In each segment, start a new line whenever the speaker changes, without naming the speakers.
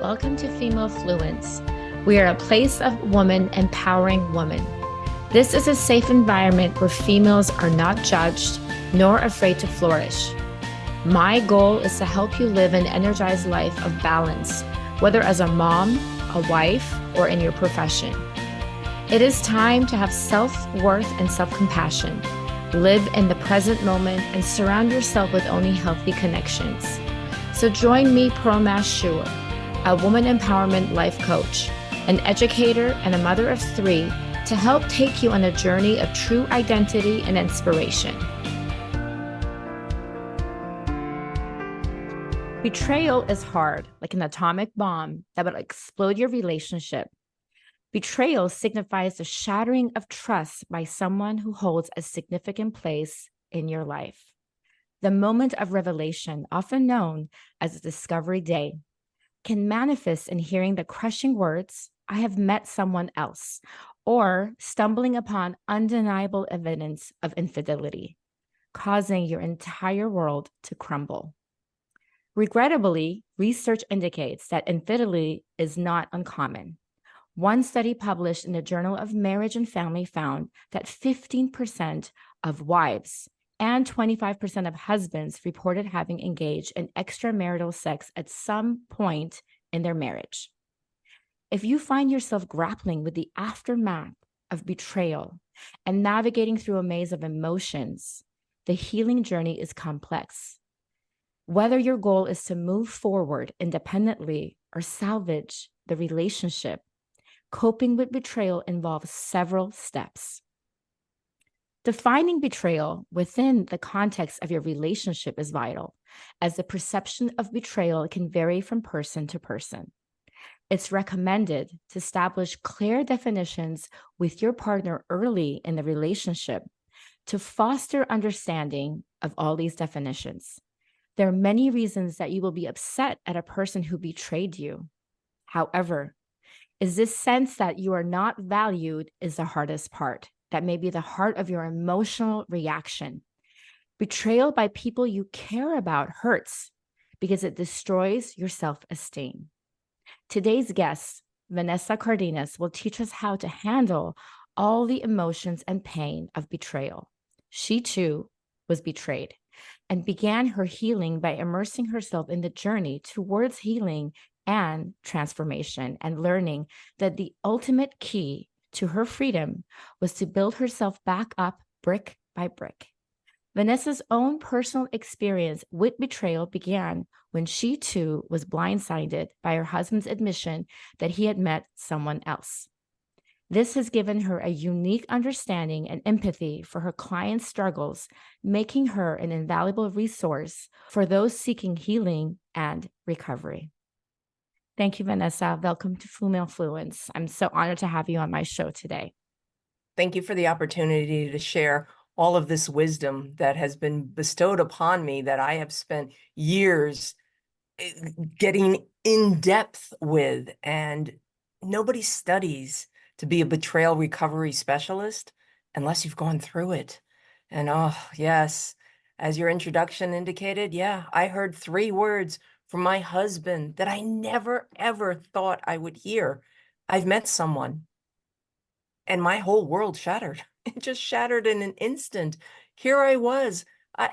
Welcome to Female Fluence. We are a place of women empowering women. This is a safe environment where females are not judged nor afraid to flourish. My goal is to help you live an energized life of balance, whether as a mom, a wife, or in your profession. It is time to have self-worth and self-compassion. Live in the present moment and surround yourself with only healthy connections. So join me, Promash Shua, a woman empowerment life coach, an educator, and a mother of three, to help take you on a journey of true identity and inspiration. Betrayal is hard, like an atomic bomb that would explode your relationship. Betrayal signifies the shattering of trust by someone who holds a significant place in your life. The moment of revelation, often known as the discovery day, can manifest in hearing the crushing words, "I have met someone else," or stumbling upon undeniable evidence of infidelity, causing your entire world to crumble. Regrettably, research indicates that infidelity is not uncommon. One study published in the Journal of Marriage and Family found that 15% of wives and 25% of husbands reported having engaged in extramarital sex at some point in their marriage. If you find yourself grappling with the aftermath of betrayal and navigating through a maze of emotions, the healing journey is complex. Whether your goal is to move forward independently or salvage the relationship, coping with betrayal involves several steps. Defining betrayal within the context of your relationship is vital, as the perception of betrayal can vary from person to person. It's recommended to establish clear definitions with your partner early in the relationship to foster understanding of all these definitions. There are many reasons that you will be upset at a person who betrayed you. However, is this sense that you are not valued is the hardest part. That may be the heart of your emotional reaction. Betrayal by people you care about hurts because it destroys your self-esteem. Today's guest, Vanessa Cardenas, will teach us how to handle all the emotions and pain of betrayal. She too was betrayed and began her healing by immersing herself in the journey towards healing and transformation, and learning that the ultimate key to her freedom was to build herself back up brick by brick. Vanessa's own personal experience with betrayal began when she too was blindsided by her husband's admission that he had met someone else. This has given her a unique understanding and empathy for her clients' struggles, making her an invaluable resource for those seeking healing and recovery. Thank you, Vanessa. Welcome to Female Fluence. I'm so honored to have you on my show today.
Thank you for the opportunity to share all of this wisdom that has been bestowed upon me, that I have spent years getting in depth with. And nobody studies to be a betrayal recovery specialist unless you've gone through it. And oh, yes, as your introduction indicated, yeah, I heard 3 words from my husband that I never, ever thought I would hear. I've met someone. And my whole world shattered. It just shattered in an instant. Here I was. I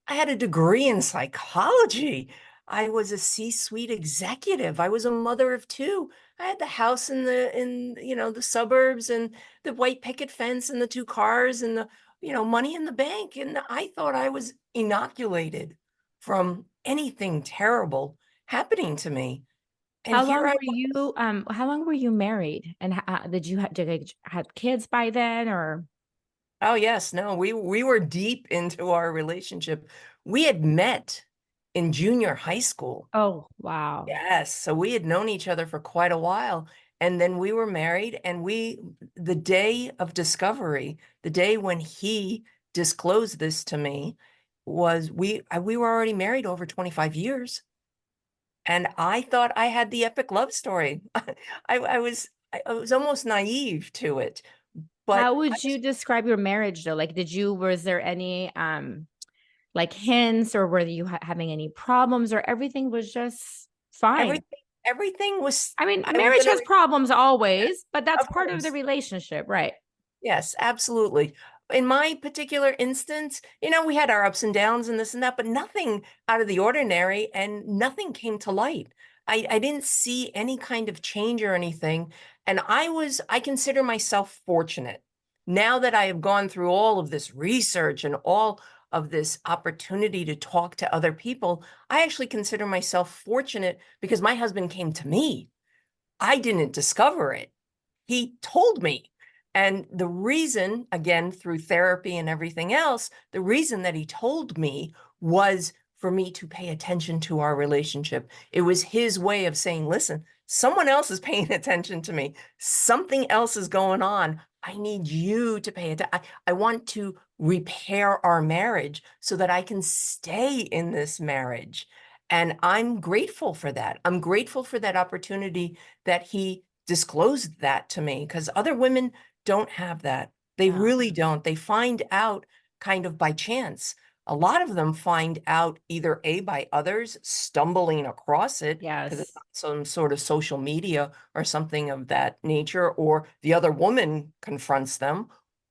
had a degree in psychology. I was a C-suite executive. I was a mother of 2. I had the house in the suburbs, and the white picket fence, and the 2 cars, and the money in the bank. And I thought I was inoculated from anything terrible happening to me. And
How
here
long
I
were you how long were you married? And did you have kids by then, or?
Oh, yes. No, we were deep into our relationship. We had met in junior high school.
Oh, wow.
Yes. So we had known each other for quite a while. And then we were married, and the day of discovery, the day when he disclosed this to me, was we were already married over 25 years. And I thought I had the epic love story. I was almost naive to it. But
How would you describe your marriage though? Like, was there any like hints, or were you having any problems, or everything was just fine?
everything everything was,
I mean,
I'm
marriage
gonna,
has problems always, but that's
of
part of the
course.
relationship, right?
Yes, absolutely. In my particular instance, we had our ups and downs and this and that, but nothing out of the ordinary and nothing came to light. I didn't see any kind of change or anything. And I consider myself fortunate now that I have gone through all of this research and all of this opportunity to talk to other people. I actually consider myself fortunate because my husband came to me. I didn't discover it. He told me. And the reason, again, through therapy and everything else, the reason that he told me was for me to pay attention to our relationship. It was his way of saying, listen, someone else is paying attention to me. Something else is going on. I need you to pay attention. I want to repair our marriage so that I can stay in this marriage. And I'm grateful for that. I'm grateful for that opportunity that he disclosed that to me because other women don't have that. They
Yeah.
really don't. They find out kind of by chance. A lot of them find out either A, by others stumbling across it because it's
Yes.
on some sort of social media or something of that nature, or the other woman confronts them.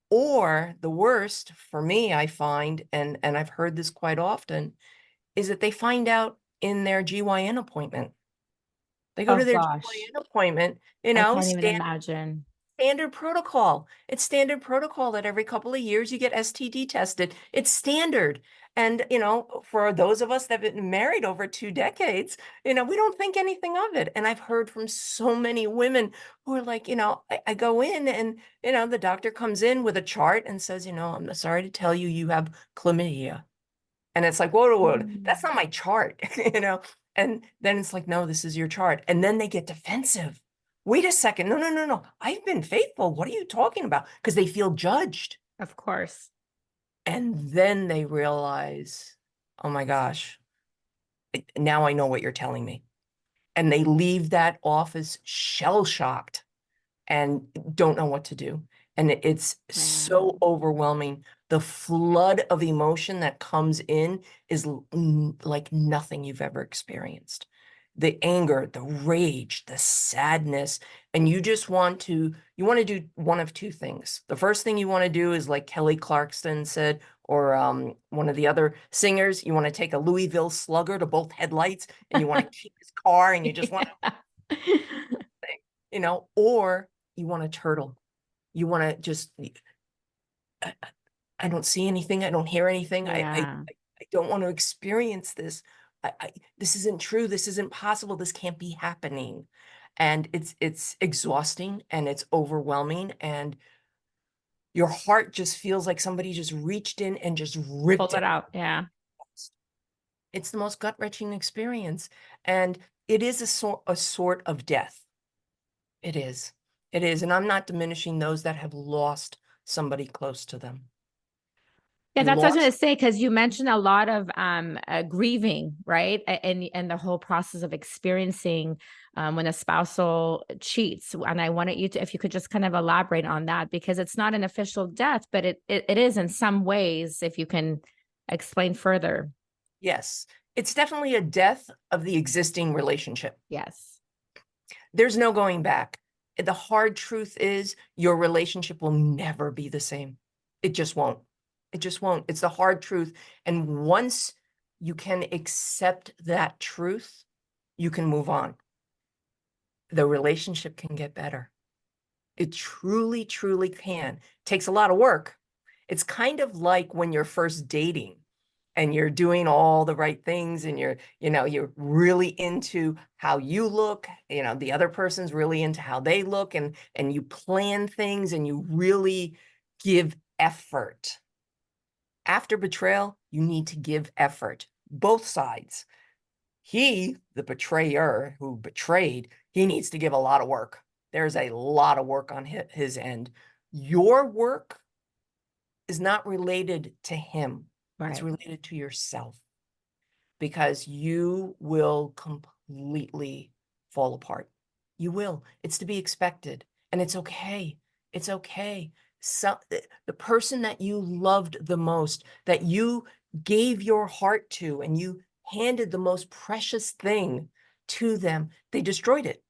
Or the worst for me, I find, and I've heard this quite often, is that they find out in their GYN appointment. They go
Oh
to their
gosh.
GYN appointment,
I can't even imagine.
standard protocol. It's standard protocol that every couple of years you get STD tested. It's standard. And, for those of us that have been married over 2 decades, we don't think anything of it. And I've heard from so many women who are like, I go in and, the doctor comes in with a chart and says, I'm sorry to tell you, you have chlamydia. And it's like, whoa, whoa, whoa, that's
Mm.
not my chart, And then it's like, no, this is your chart. And then they get defensive. Wait a second. No, no, no, no. I've been faithful. What are you talking about? Because they feel judged.
Of course.
And then they realize, oh my gosh, now I know what you're telling me. And they leave that office shell shocked and don't know what to do. And it's
Yeah.
so overwhelming. The flood of emotion that comes in is like nothing you've ever experienced. The anger, the rage, the sadness, and you want to do one of two things. The first thing you want to do is like Kelly Clarkson said, or one of the other singers, you want to take a Louisville Slugger to both headlights and you want to keep his car and you just want
Yeah.
or you want to turtle. You want to just, I, I don't see anything. I don't hear anything.
Yeah.
I don't want to experience this. This isn't true. This isn't possible. This can't be happening. And it's exhausting and it's overwhelming. And your heart just feels like somebody just reached in and just
Pull
ripped
it
it.
out. Yeah.
It's the most gut-wrenching experience. And it is a sort of death. It is. It is. And I'm not diminishing those that have lost somebody close to them
Yeah,
and
that's what I was going
lost.
to say because you mentioned a lot of grieving, right? And the whole process of experiencing when a spousal cheats. And I wanted you to, if you could just kind of elaborate on that, because it's not an official death, but it is in some ways, if you can explain further.
Yes. It's definitely a death of the existing relationship.
Yes.
There's no going back. The hard truth is your relationship will never be the same. It just won't. It just won't. It's the hard truth. And once you can accept that truth, you can move on. The relationship can get better. It truly, truly can. Takes a lot of work. It's kind of like when you're first dating and you're doing all the right things and you're really into how you look, the other person's really into how they look, and you plan things and you really give effort. After betrayal, you need to give effort, both sides. The betrayer who betrayed, he needs to give a lot of work. There's a lot of work on his end. Your work is not related to him. It's
Right.
related to yourself because you will completely fall apart. You will. It's to be expected. And it's okay. It's okay. So the person that you loved the most, that you gave your heart to, and you handed the most precious thing, to them, they destroyed it.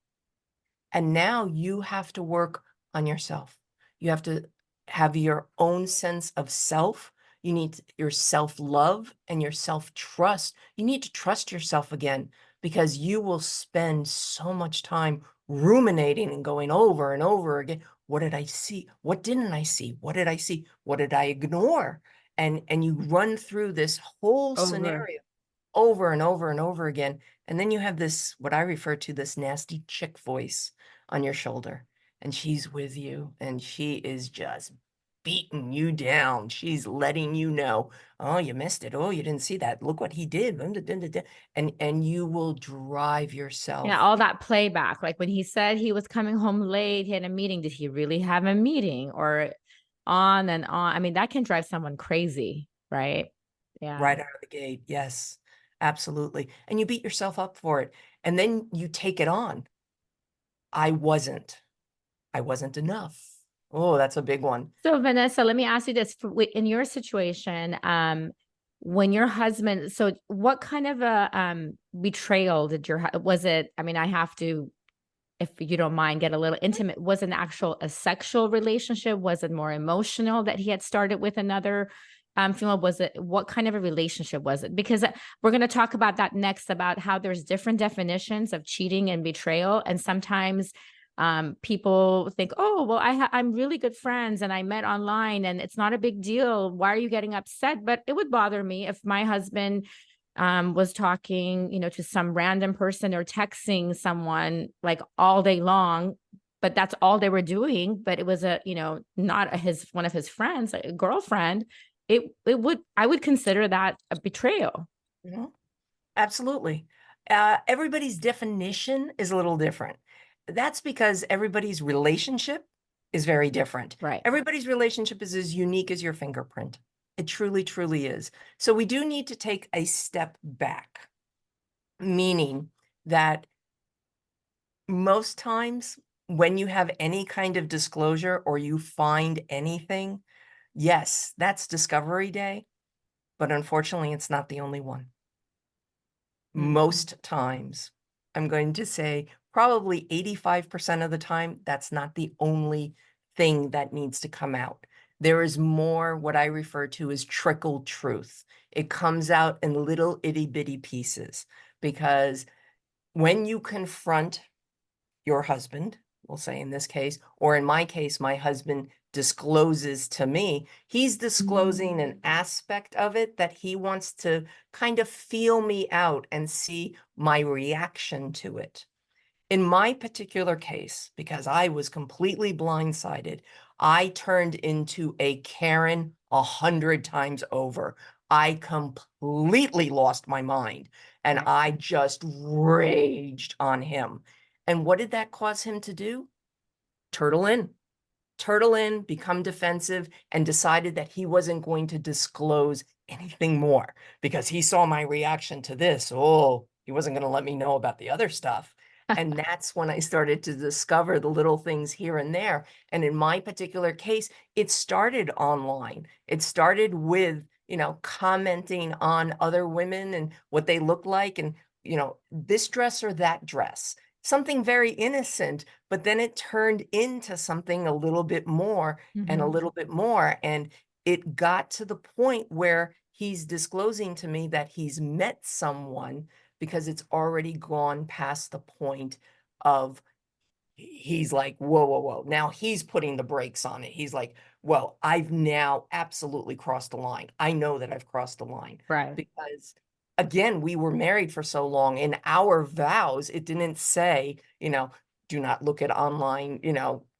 And now you have to work on yourself. You have to have your own sense of self. You need your self-love and your self-trust. You need to trust yourself again, because you will spend so much time ruminating and going over and over again. What did I see? What didn't I see? What did I see? What did I ignore? And you run through this whole
Over.
scenario over and over and over again. And then you have this, what I refer to, this nasty chick voice on your shoulder. And she's with you and she is just beating you down. She's letting you know, oh, you missed it. Oh, you didn't see that. Look what he did. And you will drive
Yeah,
yourself.
all that playback. Like when he said he was coming home late, he had a meeting. Did he really have a meeting? Or on and on. I mean, that can drive someone crazy, right? Yeah.
Right out of the gate. Yes, absolutely. And you beat yourself up for it. And then you take it on. I wasn't. I wasn't enough. Oh, that's a big one.
So Vanessa, let me ask you this: in your situation, when your husband, so what kind of a betrayal did was it? I mean, I have to, if you don't mind, get a little intimate. Was it an actual a sexual relationship? Was it more emotional that he had started with another female? Was it, what kind of a relationship was it? Because we're going to talk about that next, about how there's different definitions of cheating and betrayal, and sometimes people think, oh, well, I'm really good friends and I met online and it's not a big deal. Why are you getting upset? But it would bother me if my husband was talking, to some random person or texting someone like all day long, but that's all they were doing. But it was not one of his friends, a girlfriend. I would consider that a betrayal.
Mhm. Absolutely. Everybody's definition is a little different. That's because everybody's relationship is very different.
Right.
Everybody's relationship is as unique as your fingerprint. It truly, truly is. So we do need to take a step back, meaning that most times when you have any kind of disclosure or you find anything, yes, that's discovery day, but unfortunately, it's not the only one.
Mm-hmm.
Most times, I'm going to say probably 85% of the time, that's not the only thing that needs to come out. There is more what I refer to as trickle truth. It comes out in little itty bitty pieces, because when you confront your husband, we'll say in this case, or in my case, my husband discloses to me, he's disclosing an aspect of it that he wants to kind of feel me out and see my reaction to it. In my particular case, because I was completely blindsided, I turned into a Karen 100 times over. I completely lost my mind and
Right.
I just raged on him. And what did that cause him to do? Turtle in, become defensive, and decided that he wasn't going to disclose anything more because he saw my reaction to this. Oh, he wasn't going to let me know about the other stuff. And that's when I started to discover the little things here and there. And in my particular case, it started online. It started with, commenting on other women and what they look like and, this dress or that dress. Something very innocent, but then it turned into something a little bit more and a
Mm-hmm.
little bit more. And it got to the point where he's disclosing to me that he's met someone, because it's already gone past the point of, he's like, whoa, whoa, whoa. Now he's putting the brakes on it. He's like, well, I've now absolutely crossed the line. I know that I've crossed the line,
Right.
because again, we were married for so long. In our vows, it didn't say, do not look at online,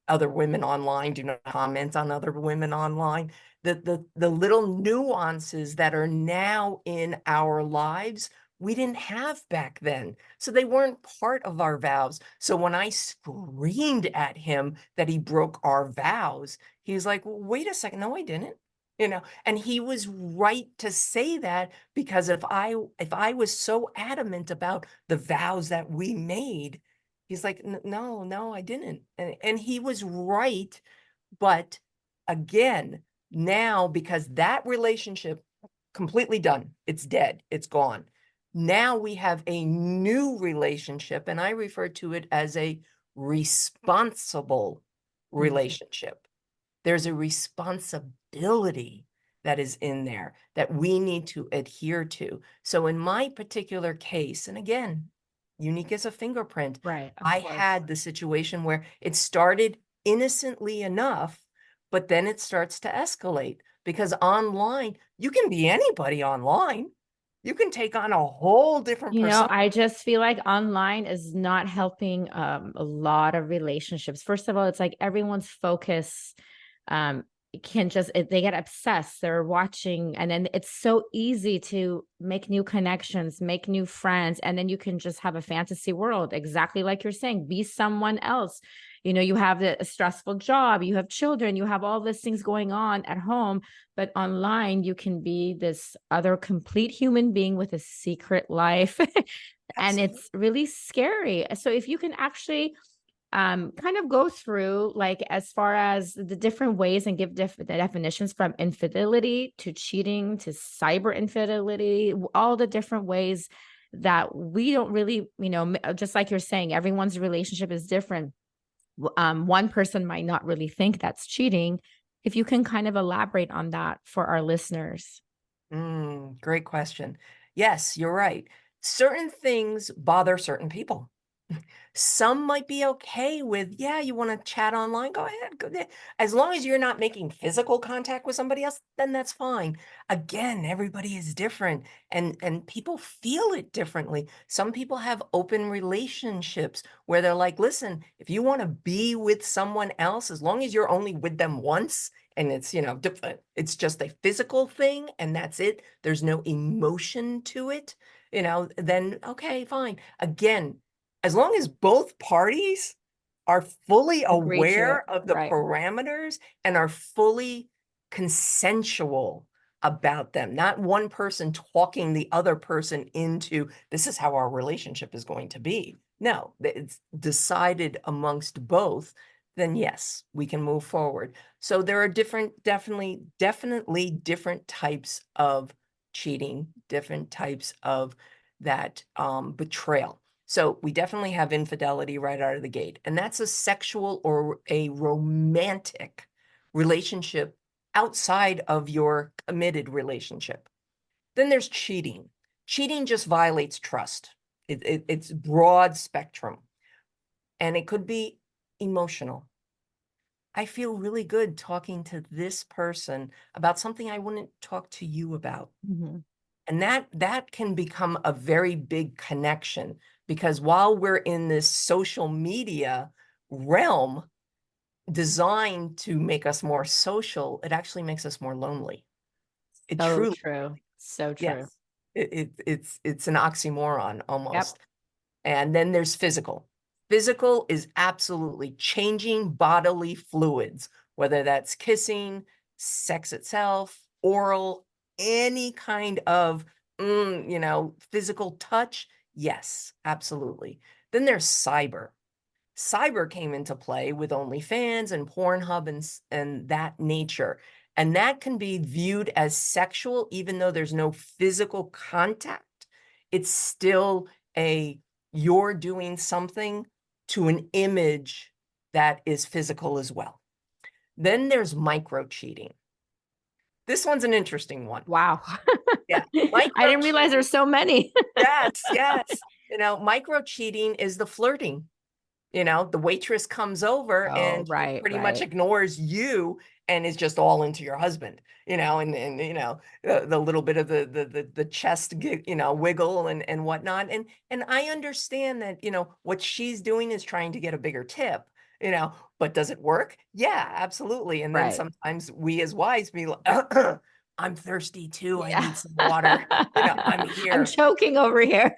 other women online, do not comment on other women online. The little nuances that are now in our lives, we didn't have back then. So they weren't part of our vows. So when I screamed at him that he broke our vows, he was like, well, wait a second. No, I didn't. And he was right to say that, because if I was so adamant about the vows that we made, he's like, no, no, I didn't. And he was right. But again, now, because that relationship completely done, it's dead, it's gone. Now we have a new relationship, and I refer to it as a responsible
Mhm.
relationship. There's a responsibility that is in there that we need to adhere to. So in my particular case, and again, unique as a fingerprint,
Right, of
I
course.
had the situation where it started innocently enough, but then it starts to escalate because online, you can be anybody online. You can take on a whole different
You know,
persona.
I just feel like online is not helping a lot of relationships. First of all, it's like everyone's focus um can just they get obsessed. They're watching, and then it's so easy to make new connections, make new friends, and then you can just have a fantasy world, exactly like you're saying, be someone else. You know, you have a stressful job, you have children, you have all these things going on at home, but online you can be this other complete human being with a secret life. And
Absolutely.
it's really scary. So if you can actually kind of go through, like, as far as the different ways and give the definitions from infidelity to cheating to cyber infidelity, all the different ways that we don't really, just like you're saying, everyone's relationship is different. One person might not really think that's cheating. If you can kind of elaborate on that for our listeners.
Great question. Yes, you're right. Certain things bother certain people. Some might be okay with, yeah, you want to chat online, go ahead. Go ahead. As long as you're not making physical contact with somebody else, then that's fine. Again, everybody is different and people feel it differently. Some people have open relationships where they're like, listen, if you want to be with someone else, as long as you're only with them once and it's, it's just a physical thing and that's it. There's no emotion to it, then okay, fine. Again, as long as both parties are fully
Agree to it.
aware of the
Right.
parameters and are fully consensual about them, not one person talking the other person into this is how our relationship is going to be. No, it's decided amongst both, then yes, we can move forward. So there are definitely different types of cheating, different types of that betrayal. So we definitely have infidelity right out of the gate. And that's a sexual or a romantic relationship outside of your committed relationship. Then there's cheating. Cheating just violates trust. It's broad spectrum. And it could be emotional. I feel really good talking to this person about something I wouldn't talk to you about.
Mhm.
And that can become a very big connection because while we're in this social media realm designed to make us more social, it actually makes us more lonely. It
So
truly,
true. So true.
yes. It's an oxymoron
Yep.
almost. And then there's physical. Physical is absolutely changing bodily fluids, whether that's kissing, sex itself, oral, any kind of, physical touch. Yes, absolutely. Then there's cyber. Cyber came into play with OnlyFans and Pornhub and that nature. And that can be viewed as sexual, even though there's no physical contact. It's still you're doing something to an image that is physical as well. Then there's micro cheating. This one's an interesting one.
Wow.
Yeah.
I
Micro
didn't realize
cheating.
there's so many.
Yes, yes. Micro cheating is the flirting. The waitress comes over
Oh,
and she
right,
pretty much
right.
ignores you and is just all into your husband, and the little bit of the chest, wiggle and whatnot. And I understand that, what she's doing is trying to get a bigger tip, but does it work? Yeah, absolutely. And then
Right.
sometimes we as wives be like, I'm thirsty too. I
Yeah.
need some water. I'm
I'm
here.
choking over here.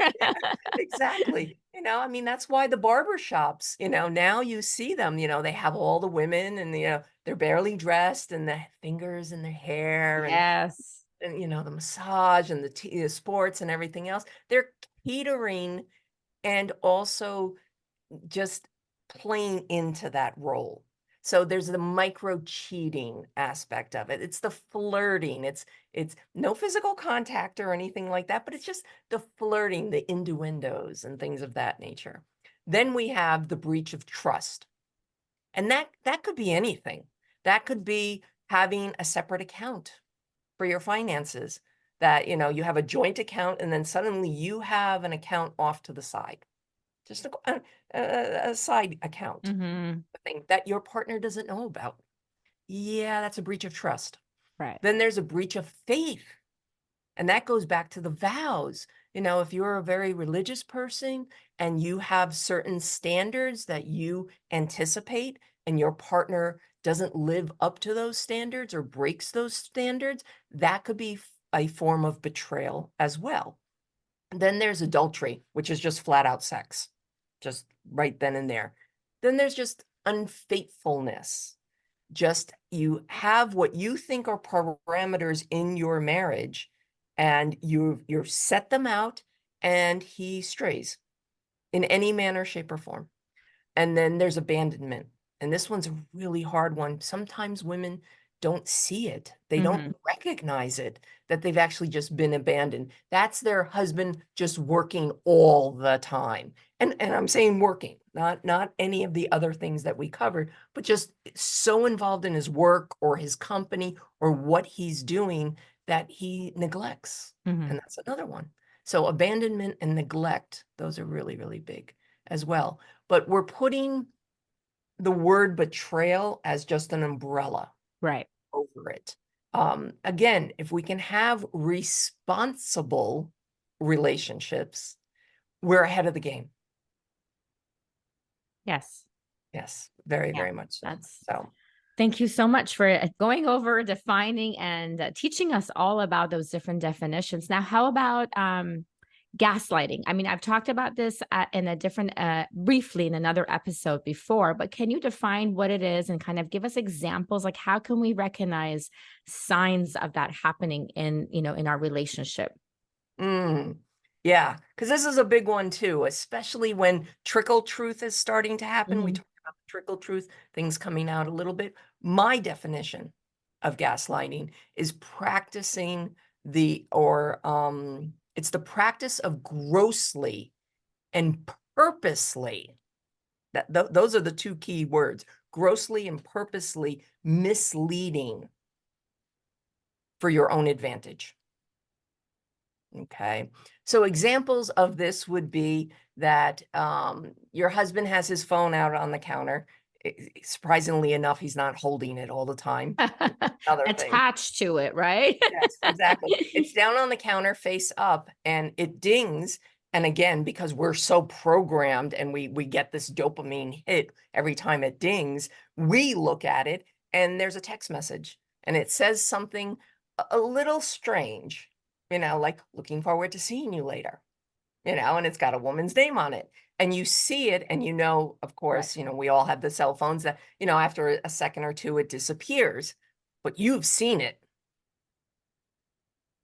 Exactly. I mean, that's why the barber shops, now you see them, they have all the women and, they're barely dressed and the fingers in their hair
Yes.
and the massage and the sports and everything else. They're catering and also just playing into that role. So there's the micro cheating aspect of it. It's the flirting. It's no physical contact or anything like that, but it's just the flirting, the innuendos and things of that nature. Then we have the breach of trust. And that could be anything. That could be having a separate account for your finances, that, you know, you have a joint account and then suddenly you have an account off to the side, just a side account,
Mm-hmm.
thing that your partner doesn't know about. Yeah, that's a breach of trust.
Right.
Then there's a breach of faith. And that goes back to the vows. You know, if you're a very religious person and you have certain standards that you anticipate and your partner doesn't live up to those standards or breaks those standards, that could be a form of betrayal as well. Then there's adultery, which is just flat out sex, just right then and there. Then there's just unfaithfulness. Just you have what you think are parameters in your marriage, and you've set them out, and he strays in any manner, shape, or form. And then there's abandonment. And this one's a really hard one. Sometimes women don't see it. They
Mm-hmm.
don't recognize it, that they've actually just been abandoned. That's their husband just working all the time. And I'm saying working, not any of the other things that we covered, but just so involved in his work or his company or what he's doing that he neglects.
Mm-hmm.
And that's another one. So abandonment and neglect, those are really, really big as well. But we're putting the word betrayal as just an umbrella
Right.
over it. Again, if we can have responsible relationships, we're ahead of the game.
Yes.
Yes, very,
Yeah.
very much so.
That's
So,
Thank you so much for going over, defining, and teaching us all about those different definitions. Now, how about gaslighting? I mean, I've talked about this in a different, briefly in another episode before, but can you define what it is and kind of give us examples? Like, how can we recognize signs of that happening in, in our relationship?
yeah, because this is a big one too, especially when trickle truth is starting to happen. We
Mhm.
talked about trickle truth, things coming out a little bit. My definition of gaslighting is practicing it's the practice of grossly and purposely. Those are the two key words: grossly and purposely misleading for your own advantage. Okay. So examples of this would be that your husband has his phone out on the counter. Surprisingly enough, he's not holding it all the time. Another thing.
Attached to it, right?
Yes, exactly. It's down on the counter, face up, and it dings. And again, because we're so programmed and we get this dopamine hit every time it dings, we look at it and there's a text message and it says something a little strange, like looking forward to seeing you later, and it's got a woman's name on it. And you see it and of
Right.
course, we all have the cell phones that, after a second or two, it disappears, but you've seen it.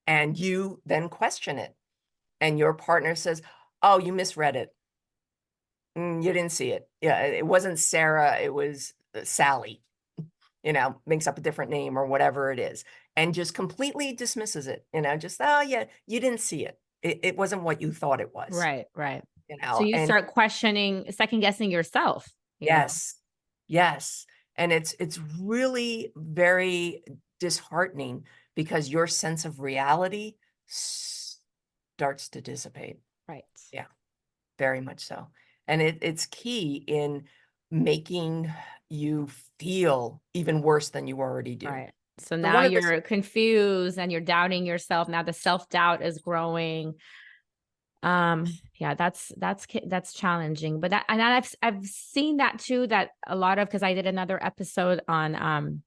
And you then question it. And your partner says, oh, you misread it. You didn't see it. Yeah, it wasn't Sarah, it was Sally, makes up a different name or whatever it is. And just completely dismisses it, just, oh, yeah, you didn't see it. It wasn't what you thought it was,
Right, right. So you
and
start questioning, second guessing yourself.
yes, yes. And it's really very disheartening because your sense of reality starts to dissipate.
Right.
Yeah, very much so. And it's key in making you feel even worse than you already do.
Right. So
So
now
one of the
you're confused and you're doubting yourself. Now the self-doubt is growing. Um, yeah, that's challenging. But and I've seen that too, that a lot of, because I did another episode on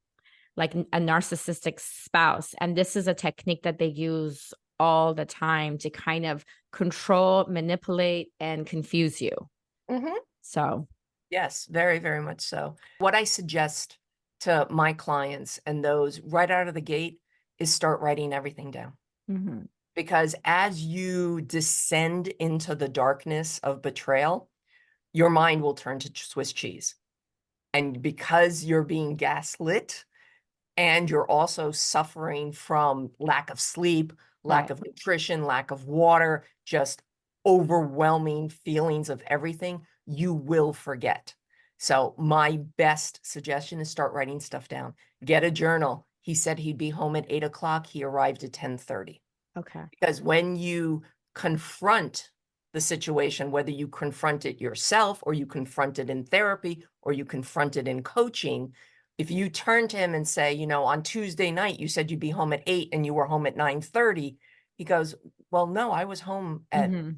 like a narcissistic spouse, and this is a technique that they use all the time to kind of control, manipulate, and confuse you.
Mhm.
So
Yes, very, very much so. What I suggest to my clients and those right out of the gate is start writing everything down.
mhm.
Because as you descend into the darkness of betrayal, your mind will turn to Swiss cheese. And because you're being gaslit and you're also suffering from lack of sleep, lack
Right.
of nutrition, lack of water, just overwhelming feelings of everything, you will forget. So my best suggestion is start writing stuff down. Get a journal. He said he'd be home at 8 o'clock. He arrived at 10:30.
Okay.
Because when you confront the situation, whether you confront it yourself or you confront it in therapy or you confront it in coaching, if you turn to him and say, on Tuesday night, you said you'd be home at 8 and you were home at 9:30, he goes, well, no, I was home at
Mm-hmm.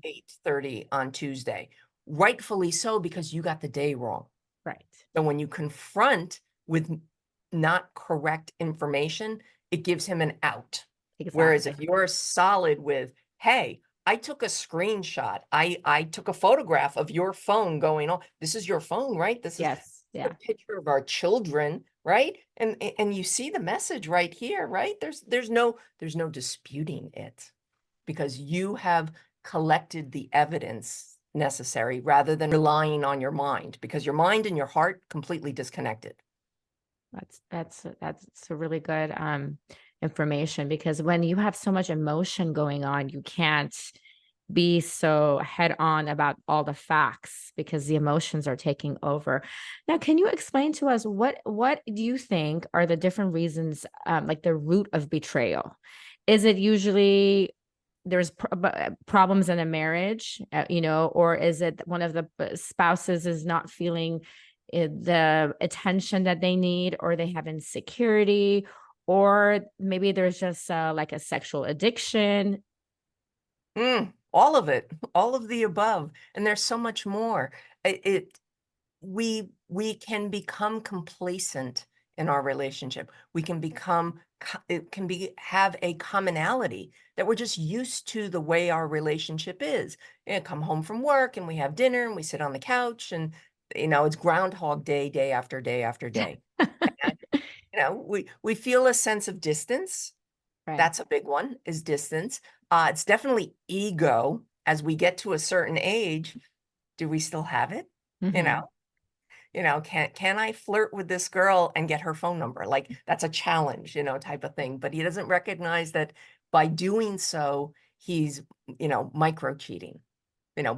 8:30 on Tuesday. Rightfully so, because you got the day wrong.
Right.
So when you confront with not correct information, it gives him an out. Whereas
Exactly.
if you're solid with, hey, I took a screenshot, I took a photograph of your phone going on. This is your phone, right? This is
Yes.
a
Yeah.
picture of our children, right? And you see the message right here, right? There's no disputing it because you have collected the evidence necessary rather than relying on your mind, because your mind and your heart completely disconnected.
That's a really good information, because when you have so much emotion going on, you can't be so head on about all the facts because the emotions are taking over. Now, can you explain to us what do you think are the different reasons, like the root of betrayal? Is it usually there's problems in a marriage, or is it one of the spouses is not feeling the attention that they need, or they have insecurity, or maybe there's just like a sexual addiction?
All of it, all of the above, and there's so much more. We can become complacent in our relationship. We can become it can be have a commonality that we're just used to the way our relationship is. Come home from work and we have dinner and we sit on the couch and it's Groundhog Day, day after day after day. And, we feel a sense of distance.
Right.
That's a big one, is distance. It's definitely ego. As we get to a certain age, do we still have it? You know,
Hmm.
can I flirt with this girl and get her phone number? Like that's a challenge, type of thing. But he doesn't recognize that by doing so, he's, micro cheating,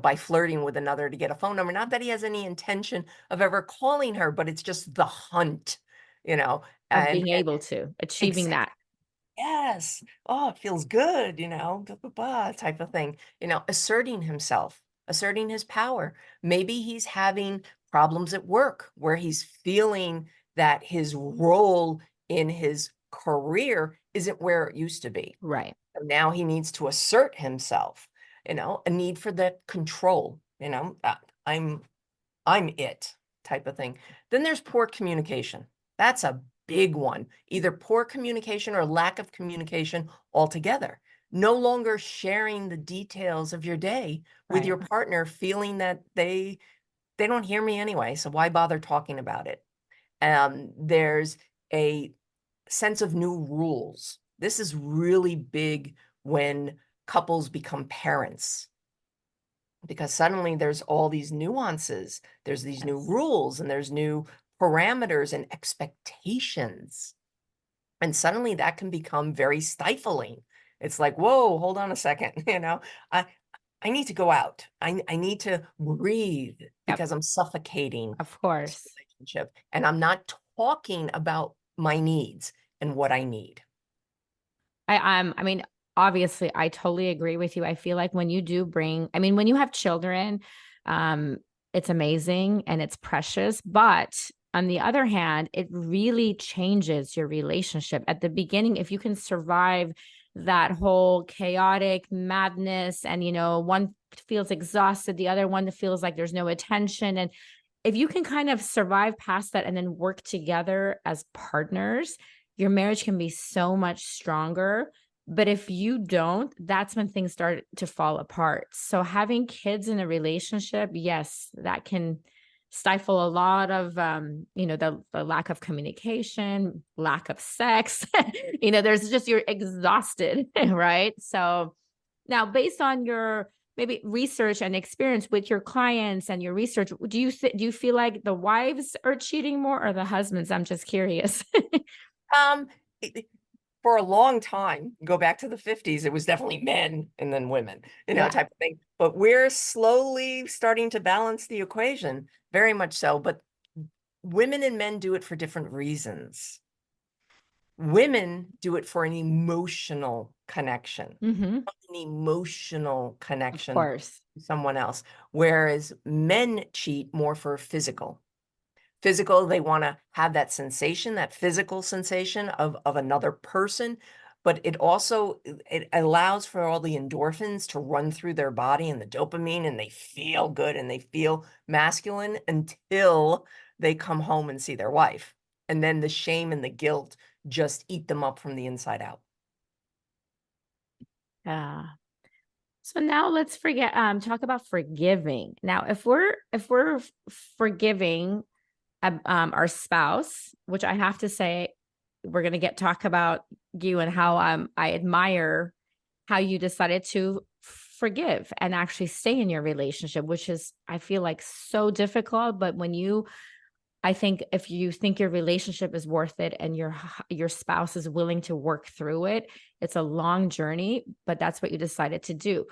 by flirting with another to get a phone number. Not that he has any intention of ever calling her, but it's just the hunt, you know,
Of
and
being able to achieving
exactly.
that.
Yes. Oh, it feels good, blah, blah, blah, type of thing. Asserting himself, asserting his power. Maybe he's having problems at work where he's feeling that his role in his career isn't where it used to be.
Right.
So now he needs to assert himself, a need for that control, I'm I'm it type of thing. Then there's poor communication. That's a big one. Either poor communication or lack of communication altogether. No longer sharing the details of your day with
Right.
your partner, feeling that they don't hear me anyway, so why bother talking about it? There's a sense of new rules. This is really big when couples become parents, because suddenly there's all these nuances, there's these new
Yes.
rules, and there's new parameters and expectations. And suddenly that can become very stifling. It's like, whoa, hold on a second. I I need to go out. I need to breathe
Yep.
because I'm suffocating
Of
this
course.
relationship. And I'm not talking about my needs and what I need.
I mean, obviously, I totally agree with you. I feel like when you do bring, I mean, when you have children, um, it's amazing and it's precious. But on the other hand, it really changes your relationship. At the beginning, if you can survive that whole chaotic madness, and one feels exhausted, the other one feels like there's no attention. And if you can kind of survive past that and then work together as partners, your marriage can be so much stronger. But if you don't, that's when things start to fall apart. So having kids in a relationship, yes, that can stifle a lot of the lack of communication, lack of sex. There's just, you're exhausted, right? So now, based on your maybe research and experience with your clients and your research, do you feel like the wives are cheating more or the husbands? I'm just curious.
Um, for a long time, go back to the 50s, it was definitely men and then women,
Yeah.
type of thing. But we're slowly starting to balance the equation, very much so. But women and men do it for different reasons. Women do it for an emotional connection,
Mm-hmm.
an emotional
Of
connection
course.
to someone else, whereas men cheat more for physical. They want to have that sensation, that physical sensation of another person, but it also it allows for all the endorphins to run through their body and the dopamine, and they feel good and they feel masculine until they come home and see their wife, and then the shame and the guilt just eat them up from the inside out.
Yeah. So now let's talk about forgiving. Now, if we're forgiving our spouse, which I have to say, we're going to talk about you and how I admire how you decided to forgive and actually stay in your relationship, which is, I feel like, so difficult. But I think if you think your relationship is worth it and your spouse is willing to work through it, it's a long journey, but that's what you decided to do.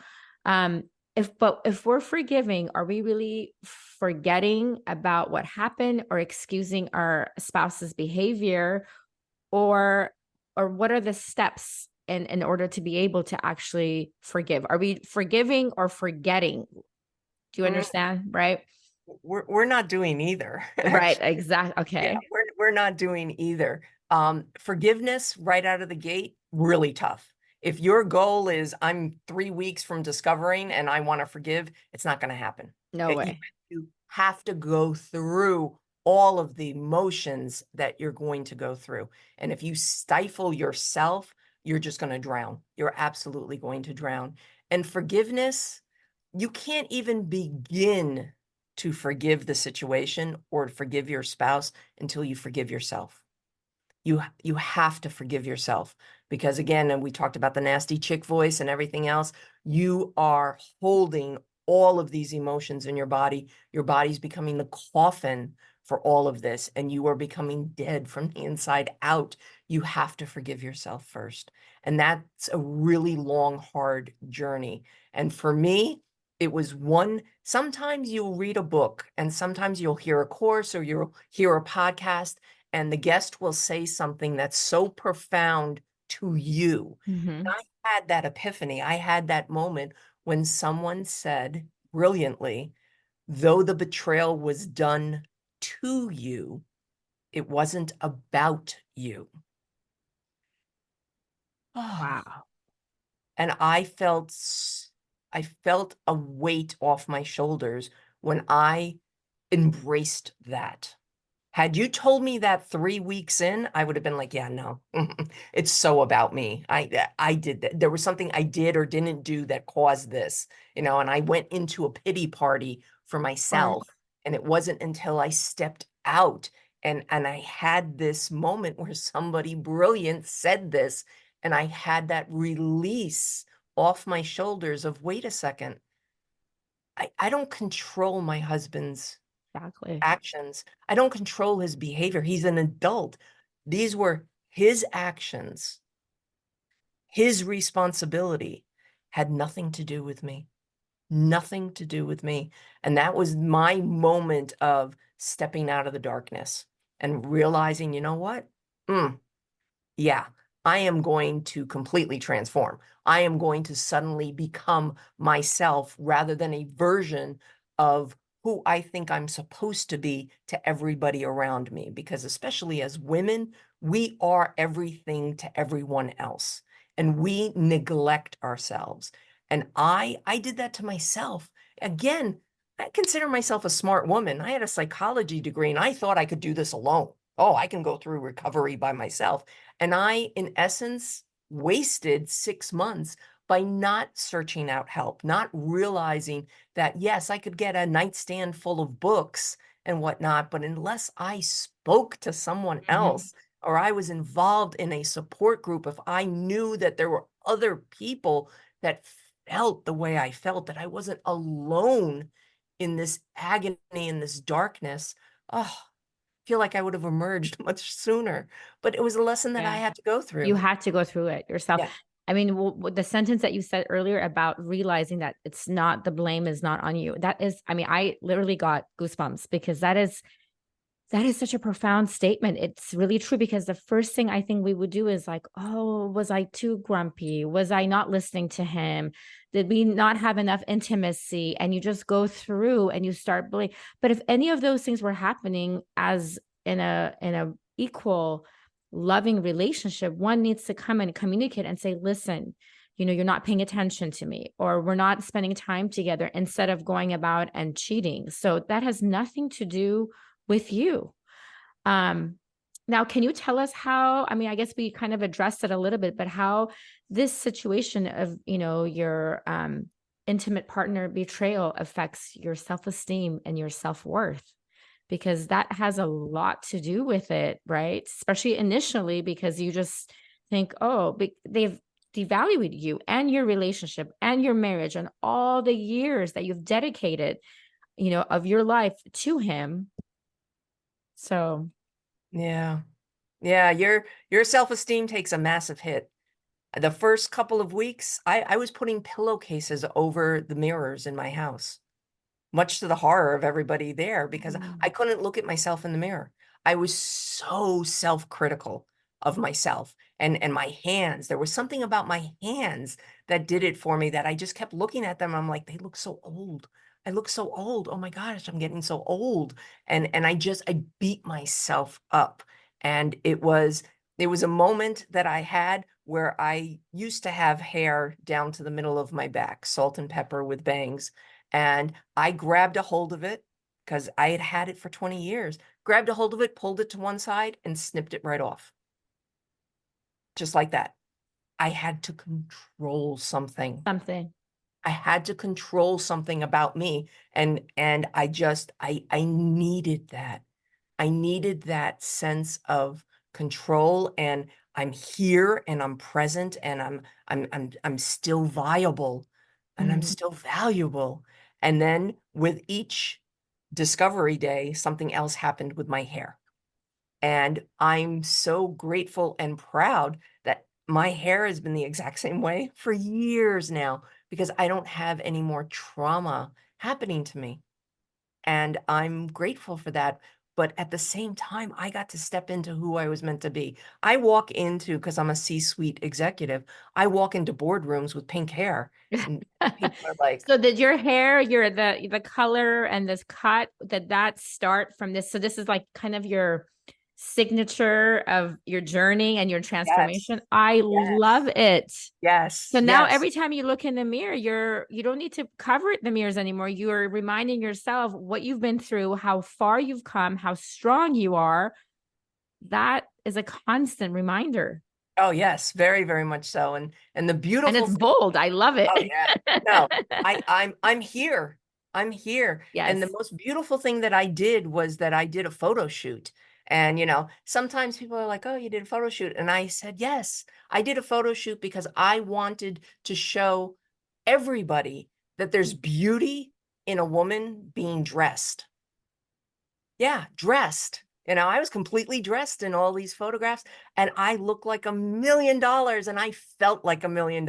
Um, if we're forgiving, are we really forgetting about what happened or excusing our spouse's behavior, or what are the steps in order to be able to actually forgive? Are we forgiving or forgetting? Do you
Mm,
understand? Right?
we're not doing either,
Right.
actually.
Exactly.
Yeah,
Okay.
we're not doing either. Forgiveness right out of the gate, really tough. If your goal is I'm 3 weeks from discovering and I want to forgive, it's not going to happen.
No
You
way.
you have to go through all of the emotions that you're going to go through. And if you stifle yourself, you're just going to drown. You're absolutely going to drown. And forgiveness, you can't even begin to forgive the situation or forgive your spouse until you forgive yourself. You have to forgive yourself, because again, and we talked about the nasty chick voice and everything else, you are holding all of these emotions in your body. Your body's becoming the coffin for all of this, and you are becoming dead from the inside out. You have to forgive yourself first. And that's a really long, hard journey. And for me, it was sometimes you'll read a book and sometimes you'll hear a course or you'll hear a podcast, and the guest will say something that's so profound to you.
Mm-hmm.
I had that epiphany. I had that moment when someone said brilliantly, though the betrayal was done to you, it wasn't about you.
Wow.
And I felt a weight off my shoulders when I embraced that. Had you told me that 3 weeks in, I would have been like, yeah, no, it's so about me. I did that. There was something I did or didn't do that caused this, and I went into a pity party for
Of course.
myself. And it wasn't until I stepped out and I had this moment where somebody brilliant said this, and I had that release off my shoulders of, wait a second, I don't control my husband's
Exactly.
actions. I don't control his behavior. He's an adult. These were his actions. His responsibility had nothing to do with me. Nothing to do with me. And that was my moment of stepping out of the darkness and realizing, you know what? Yeah, I am going to completely transform. I am going to suddenly become myself rather than a version of who I think I'm supposed to be to everybody around me. Because especially as women, we are everything to everyone else, and we neglect ourselves. And I did that to myself. Again, I consider myself a smart woman. I had a psychology degree and I thought I could do this alone. Oh, I can go through recovery by myself. And I, in essence, wasted 6 months by not searching out help, not realizing that, yes, I could get a nightstand full of books and whatnot, but unless I spoke to someone
Mm-hmm.
else or I was involved in a support group, if I knew that there were other people that felt the way I felt, that I wasn't alone in this agony, in this darkness, oh, I feel like I would have emerged much sooner. But it was a lesson that I
Yeah.
had to go
You
through.
had to go through it yourself.
Yeah.
I mean, the sentence that you said earlier about realizing that it's not, the blame is not on you. That is, I mean, I literally got goosebumps because that is such a profound statement. It's really true because the first thing I think we would do is like, oh, was I too grumpy? Was I not listening to him? Did we not have enough intimacy? And you just go through and you start believing. But if any of those things were happening as in a equal loving relationship, one needs to come and communicate and say, listen, you're not paying attention to me, or we're not spending time together, instead of going about and cheating. So that has nothing to do with you. Um, Now, can you tell us how, I mean, I guess we kind of addressed it a little bit, but how this situation of, your intimate partner betrayal affects your self-esteem and your self-worth? Because that has a lot to do with it, right? Especially initially, because you just think, oh, they've devalued you and your relationship and your marriage and all the years that you've dedicated, of your life to him. So,
Yeah. Yeah. Your self-esteem takes a massive hit. The first couple of weeks, I was putting pillowcases over the mirrors in my house, much to the horror of everybody there, because I couldn't look at myself in the mirror. I was so self-critical of myself and my hands. There was something about my hands that did it for me, that I just kept looking at them. I'm like, they look so old. I look so old. Oh my gosh, I'm getting so old. And I beat myself up. And it was a moment that I had where I used to have hair down to the middle of my back, salt and pepper with bangs. And I grabbed a hold of it because I had had it for 20 years, grabbed a hold of it, pulled it to one side, and snipped it right off. Just like that. I had to control something.
something.
I had to control something about me. And I needed that. I needed that sense of control, and I'm here and I'm present and I'm still viable and I'm
Mhm.
still valuable. And then with each discovery day, something else happened with my hair. And I'm so grateful and proud that my hair has been the exact same way for years now, because I don't have any more trauma happening to me. And I'm grateful for that. But at the same time, I got to step into who I was meant to be. I walk into, because I'm a C-suite executive, I walk into boardrooms with pink hair, and people are like,
So did your hair, the color and this cut, that start from this? So this is like kind of your signature of your journey and your
yes,
transformation. I
yes,
love it.
yes,
So now
yes.
every time you look in the mirror, you don't need to cover the mirrors anymore. You're reminding yourself what you've been through, how far you've come, how strong you are. That is a constant reminder.
Oh, yes, very, very much so. And the
And
beautiful
it's
thing,
bold. I love it.
oh yeah, no, I'm here. I'm here. And the
Yes.
most beautiful thing that I did was that I did a photo shoot. And sometimes people are like, "Oh, you did a photo shoot." And I said, "Yes, I did a photo shoot because I wanted to show everybody that there's beauty in a woman being dressed." Yeah, dressed. I was completely dressed in all these photographs, and I looked like $1 million, and I felt like $1 million.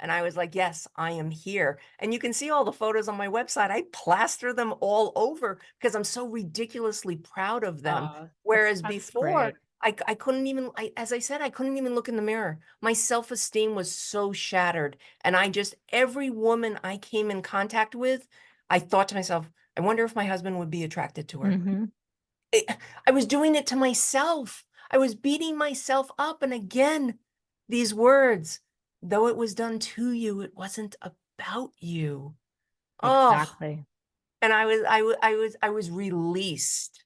And I was like, yes, I am here. And you can see all the photos on my website. I plaster them all over because I'm so ridiculously proud of them.
Oh,
Whereas
that's
before,
great.
I couldn't even, as I said, I couldn't even look in the mirror. My self-esteem was so shattered. And every woman I came in contact with, I thought to myself, I wonder if my husband would be attracted to her.
Mhm.
it, I was doing it to myself. I was beating myself up. And again, these words, though it was done to you, it wasn't about you. Oh,
Exactly.
and I was released.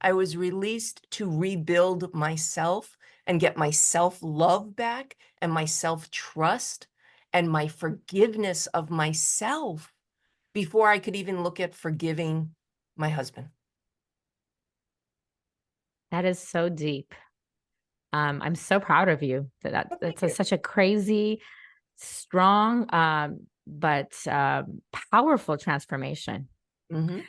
I was released to rebuild myself and get my self-love back and my self-trust and my forgiveness of myself before I could even look at forgiving my husband.
That is so deep. I'm so proud of you.
Oh,
That's
thank you.
such a crazy strong, but powerful transformation.
Mhm.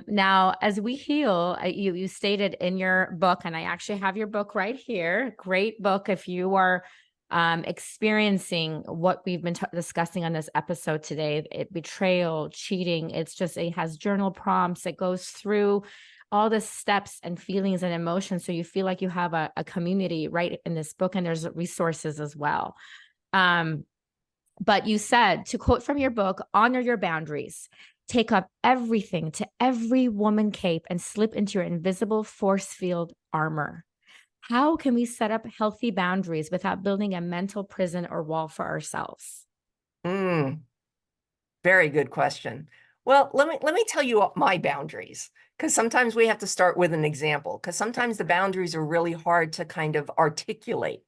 Now, as we heal, you stated in your book, and I actually have your book right here. Great book if you are experiencing what we've been discussing on this episode today. Betrayal, cheating. It has journal prompts. It goes through all the steps and feelings and emotions, so you feel like you have a community right in this book, and there's resources as well. But you said, to quote from your book, honor your boundaries. Take up everything to every woman cape and slip into your invisible force field armor. How can we set up healthy boundaries without building a mental prison or wall for ourselves?
Mm, very good question. Well, let me tell you my boundaries, because sometimes we have to start with an example, because sometimes the boundaries are really hard to kind of articulate.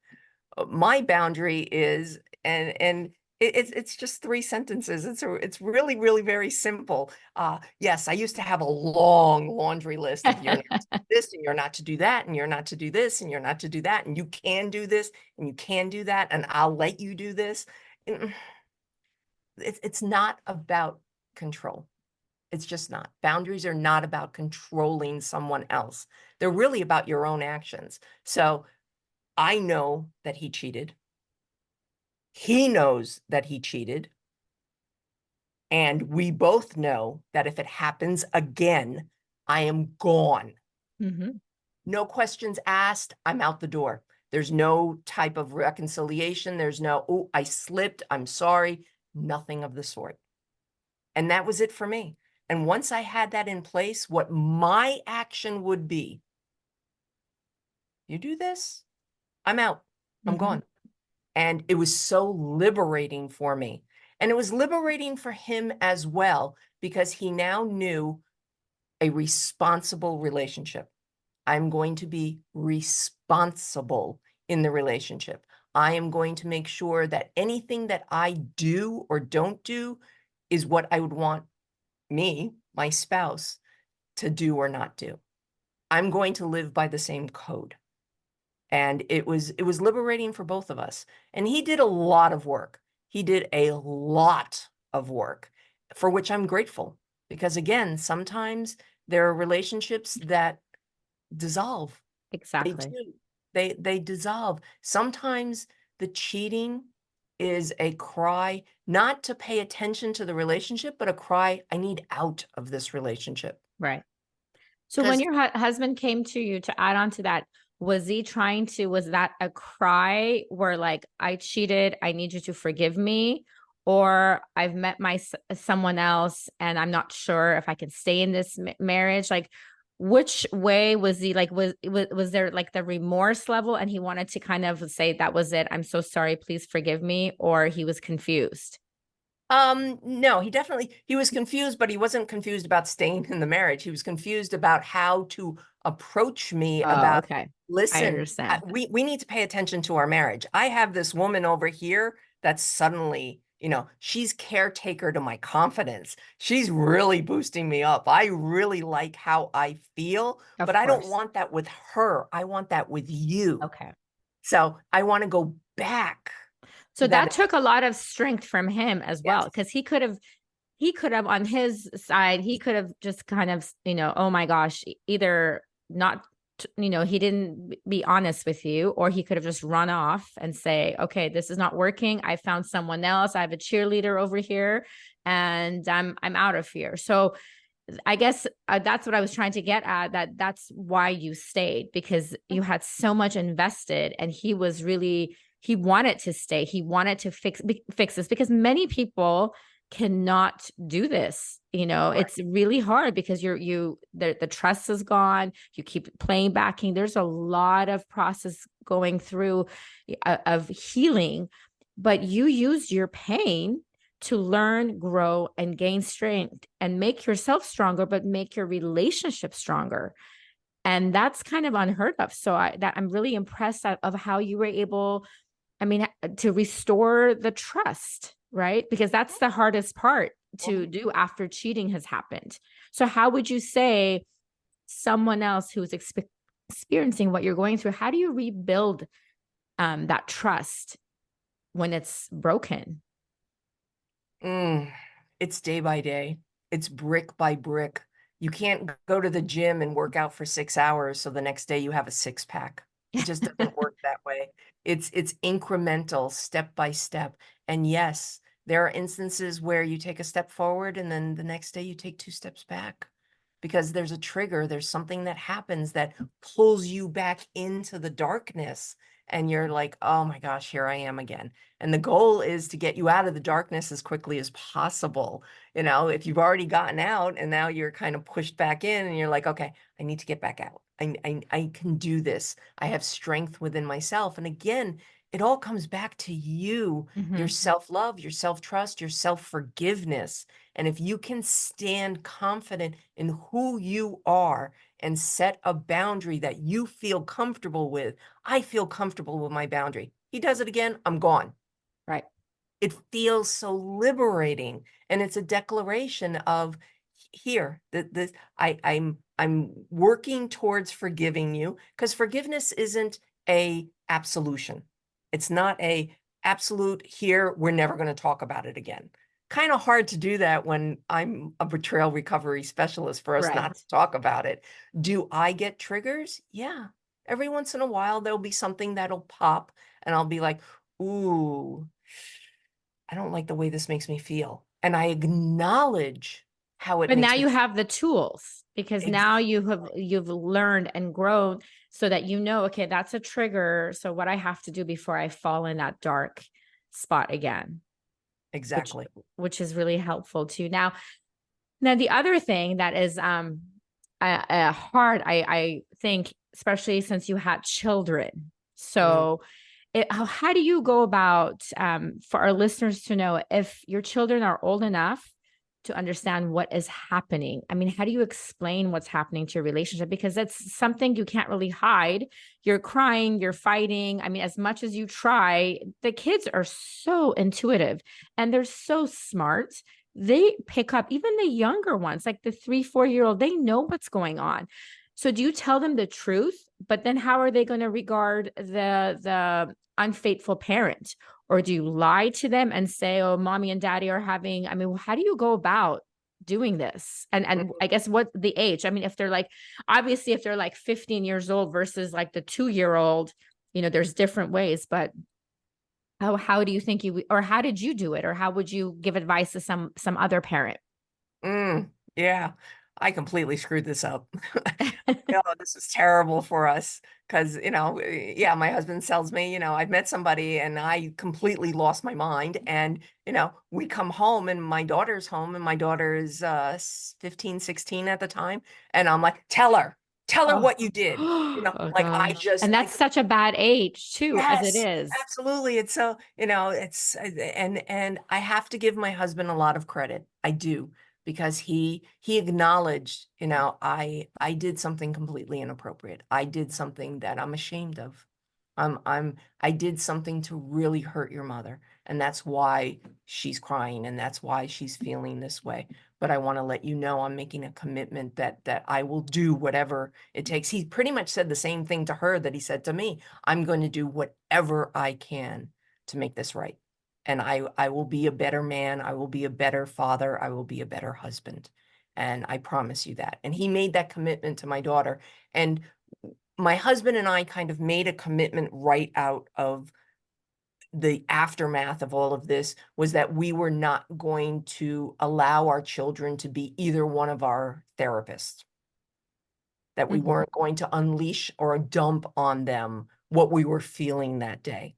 My boundary is, and it's just 3 sentences. It's really, really very simple. Yes, I used to have a long laundry list of you're not to do this, and you're not to do that, and you're not to do this, and you're not to do that, and you can do this, and you can do that, and I'll let you do this. It's not about control. It's just not. Boundaries are not about controlling someone else. They're really about your own actions. So I know that he cheated. He knows that he cheated. And we both know that if it happens again, I am gone.
Mm-hmm.
No questions asked. I'm out the door. There's no type of reconciliation. There's no, oh, I slipped. I'm sorry. Nothing of the sort. And that was it for me. And once I had that in place, what my action would be, you do this, I'm out. I'm
Mm-hmm.
gone. And it was so liberating for me. And it was liberating for him as well, because he now knew a responsible relationship. I'm going to be responsible in the relationship. I am going to make sure that anything that I do or don't do is what I would want me, my spouse, to do or not do. I'm going to live by the same code. And it was liberating for both of us. And he did a lot of work. He did a lot of work, for which I'm grateful, because again, sometimes there are relationships that dissolve. They
Exactly.
do. They dissolve. Sometimes the cheating is a cry not to pay attention to the relationship, but a cry, I need out of this relationship.
Right. So when
Because
your husband came to you, to add on to that, was that a cry where like, I cheated, I need you to forgive me? Or I've met someone else and I'm not sure if I can stay in this marriage? Like, which way was he? Like, was there like the remorse level and he wanted to kind of say, that was it, I'm so sorry, please forgive me? Or he was confused?
no, he was confused, but he wasn't confused about staying in the marriage. He was confused about how to approach me
Oh,
about,
okay. I
listen,
understand.
we need to pay attention to our marriage. I have this woman over here that's suddenly, she's caretaker to my confidence. She's really boosting me up. I really like how I feel, but
Of
I don't
course.
want that with her. I want that with you.
Okay.
So I want to go back
So
to
that
that.
took a lot of strength from him as well,
Yes,
because he could have on his side, he could have just kind of, oh my gosh, either not, he didn't be honest with you, or he could have just run off and say, okay, this is not working. I found someone else. I have a cheerleader over here and I'm out of here. So I guess that's what I was trying to get at, that's why you stayed, because you had so much invested and he wanted to stay. He wanted to fix this, because many people cannot do this.
right.
It's really hard because the trust is gone. You keep playing backing. There's a lot of process going through of healing, but you use your pain to learn, grow, and gain strength and make yourself stronger, but make your relationship stronger. And that's kind of unheard of. So I'm really impressed of how you were able, I mean, to restore the trust, right? Because that's the hardest part to do after cheating has happened. So how would you say someone else who's experiencing what you're going through, how do you rebuild that trust? when it's broken?
Mm, it's day by day. It's brick by brick. You can't go to the gym and work out for 6 hours so the next day you have a six pack. It just doesn't work that way. It's incremental, step by step. And yes, there are instances where you take a step forward and then the next day you take two steps back because there's a trigger, there's something that happens that pulls you back into the darkness. And you're like, oh my gosh, here I am again. And the goal is to get you out of the darkness as quickly as possible. You know, if you've already gotten out and now you're kind of pushed back in and you're like, okay, I need to get back out. I can do this. I have strength within myself. And again, it all comes back to you, your self-love, your self-trust, your self-forgiveness. And if you can stand confident in who you are and set a boundary that you feel comfortable with, I feel comfortable with my boundary. He does it again, I'm gone.
Right.
It feels so liberating. And it's a declaration of here, this I'm working towards forgiving you, because forgiveness isn't a absolution. It's not a absolute here, we're never going to talk about it again. Kind of hard to do that when I'm a betrayal recovery specialist for us
Right.
not to talk about it. Do I get triggers? Yeah. Every once in a while, there'll be something that'll pop and I'll be like, ooh, I don't like the way this makes me feel. And I acknowledge how it
But now
makes me
you have the tools because
feel.
now you've learned and grown so that you know, okay, that's a trigger. So what I have to do before I fall in that dark spot again, which
Exactly.
which is really helpful too. Now the other thing that is hard, I think, especially since you had children.
Mm,
So how do you go about for our listeners to know if your children are old enough to understand what is happening? I mean, how do you explain what's happening to your relationship? Because that's something you can't really hide. You're crying, you're fighting. I mean, as much as you try, the kids are so intuitive and they're so smart. They pick up, even the younger ones, like the 3, 4 year old, they know what's going on. So do you tell them the truth? But then how are they going to regard the unfaithful parent? Or do you lie to them and say, oh, mommy and daddy are having, I mean, how do you go about doing this? And
mm,
I guess what the age? I mean, if they're like, obviously, if they're like 15 years old versus like the 2 year old, there's different ways, but how do you think or how did you do it? Or how would you give advice to some other parent?
yeah, I completely screwed this up. Oh, this was terrible for us because, yeah, my husband tells me, I've met somebody and I completely lost my mind. And, we come home and my daughter's home and my daughter is 15, 16 at the time. And I'm like, tell her
Oh,
what you did.
oh
Like
gosh. And
I
that's such a bad age too, as it
Yes,
is.
absolutely. It's so, and I have to give my husband a lot of credit. I do, because he acknowledged, I did something completely inappropriate. I did something that I'm ashamed of. I did something to really hurt your mother, and that's why she's crying and that's why she's feeling this way. But I want to let you know I'm making a commitment that I will do whatever it takes. He pretty much said the same thing to her that he said to me. I'm going to do whatever I can to make this right. And I will be a better man. I will be a better father. I will be a better husband. And I promise you that. And he made that commitment to my daughter. And my husband and I kind of made a commitment right out of the aftermath of all of this, was that we were not going to allow our children to be either one of our therapists, that we
Mhm.
weren't going to unleash or dump on them what we were feeling that day.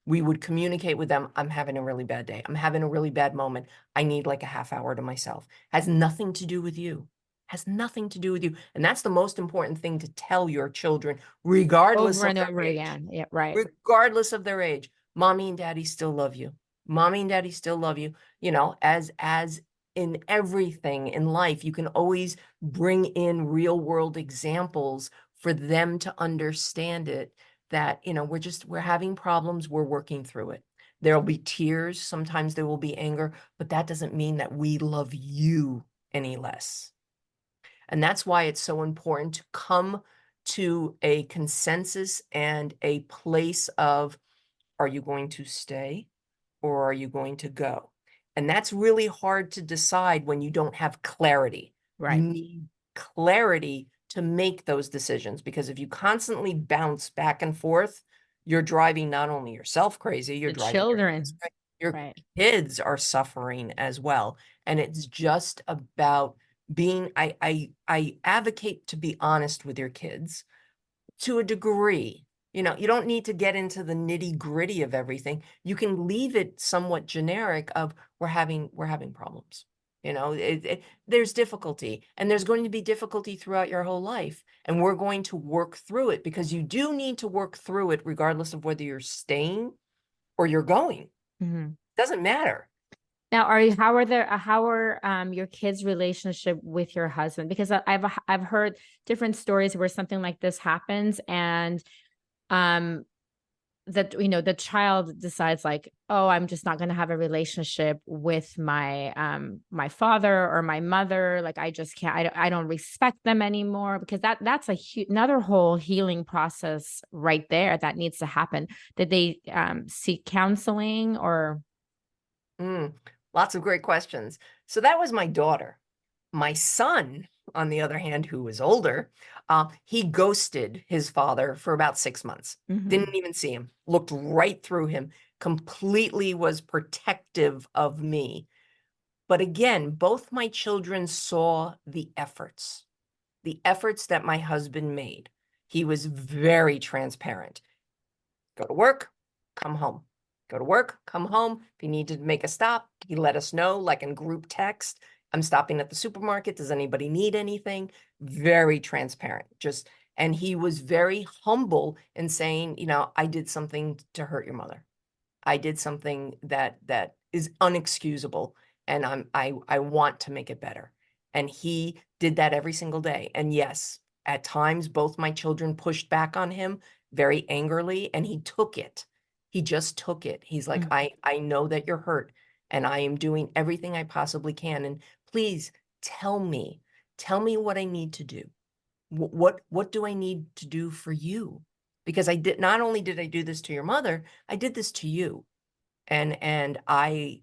We would communicate with them, I'm having a really bad day. I'm having a really bad moment. I need like a half hour to myself. Has nothing to do with you. Has nothing to do with you. And that's the most important thing to tell your children, regardless
Over
of
and over
their age.
again. Yeah, right.
Regardless of their age. Mommy and daddy still love you. Mommy and daddy still love you. As in everything in life, you can always bring in real world examples for them to understand it, that, we're having problems, we're working through it. There'll be tears, sometimes there will be anger, but that doesn't mean that we love you any less. And that's why it's so important to come to a consensus and a place of, are you going to stay or are you going to go? And that's really hard to decide when you don't have clarity. You
Right.
need clarity to make those decisions, because if you constantly bounce back and forth, you're driving not only yourself crazy, you're
The
driving your kids
children.
crazy. Your
Right.
kids are suffering as well. And it's just about being, I advocate to be honest with your kids to a degree. You don't need to get into the nitty gritty of everything. You can leave it somewhat generic of we're having problems. There's difficulty, and there's going to be difficulty throughout your whole life. And we're going to work through it, because you do need to work through it regardless of whether you're staying or you're going.
Mhm.
Doesn't matter.
Now, how are your kids' relationship with your husband? Because I've heard different stories where something like this happens, and um that the child decides like, oh, I'm just not going to have a relationship with my father or my mother. Like, I just can't. I don't respect them anymore, because that's another whole healing process right there that needs to happen. Did they seek counseling or?
Mm, lots of great questions. So that was my daughter. My son, on the other hand, who was older, he ghosted his father for about 6 months.
Mhm.
Didn't even see him, looked right through him, completely was protective of me. But again, both my children saw the efforts that my husband made. He was very transparent. Go to work, come home. Go to work, come home. If he needed to make a stop, he let us know, like in group text. I'm stopping at the supermarket. Does anybody need anything? Very transparent. And he was very humble in saying, I did something to hurt your mother. I did something that is unexcusable, and I want to make it better. And he did that every single day. And yes, at times both my children pushed back on him very angrily, and he took it. He just took it. He's like,
Mm.
I know that you're hurt, and I am doing everything I possibly can. And please tell me what I need to do. What do I need to do for you? Because not only did I do this to your mother, I did this to you. And I